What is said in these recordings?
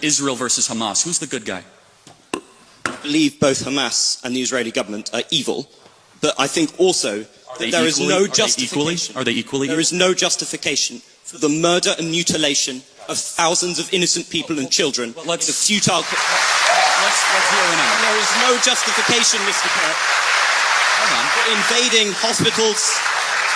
Israel versus Hamas. Who's the good guy? I believe both Hamas and the Israeli government are evil, but I think also that there is no justification. Are they equally? There is no justification for the murder and mutilation of thousands of innocent people and children in a futile... Let's zero in on it. There is no justification, Mr. Kerr, for invading hospitals,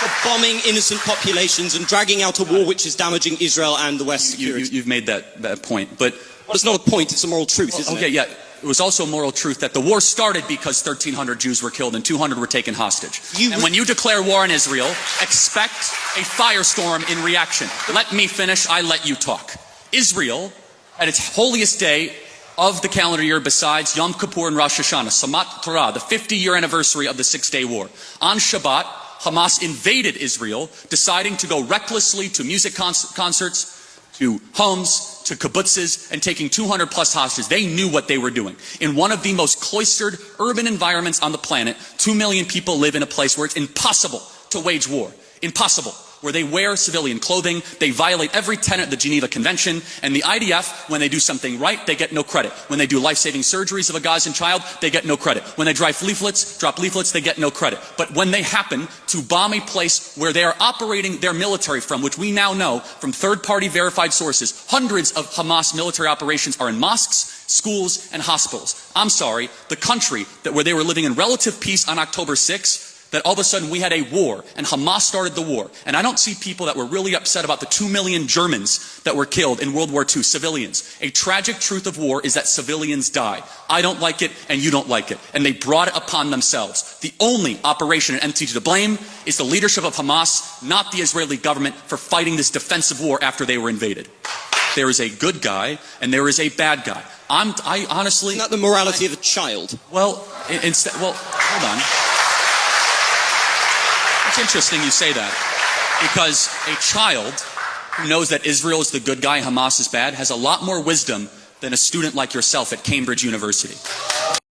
for bombing innocent populations and dragging out a war which is damaging Israel and the West's security. You've made that point, but... Well, it's not a point, it's a moral truth, isn't it? Okay, yeah. It was also a moral truth that the war started because 1,300 Jews were killed and 200 were taken hostage. And when you declare war on Israel, expect a firestorm in reaction. Let me finish, I let you talk. Israel, at its holiest day of the calendar year besides Yom Kippur and Rosh Hashanah, Samat Torah, the 50-year anniversary of the Six-Day War. On Shabbat, Hamas invaded Israel, deciding to go recklessly to music concerts, to homes, to kibbutzes, and taking 200 plus hostages. They knew what they were doing. In one of the most cloistered urban environments on the planet, 2 million people live in a place where it's impossible to wage war. Impossible. Where they wear civilian clothing, they violate every tenet of the Geneva Convention, and the IDF, when they do something right, they get no credit. When they do life-saving surgeries of a Gazan child, they get no credit. When they drop leaflets, they get no credit. But when they happen to bomb a place where they are operating their military from, which we now know from third-party verified sources, hundreds of Hamas military operations are in mosques, schools, and hospitals. I'm sorry, the country where they were living in relative peace on October 6th, that all of a sudden we had a war, and Hamas started the war. And I don't see people that were really upset about the 2 million Germans that were killed in World War II, civilians. A tragic truth of war is that civilians die. I don't like it, and you don't like it. And they brought it upon themselves. The only operation and entity to blame is the leadership of Hamas, not the Israeli government, for fighting this defensive war after they were invaded. There is a good guy, and there is a bad guy. I honestly... Isn't that the morality of a child? Well, hold on. It's interesting you say that, because a child who knows that Israel is the good guy, Hamas is bad, has a lot more wisdom than a student like yourself at Cambridge University.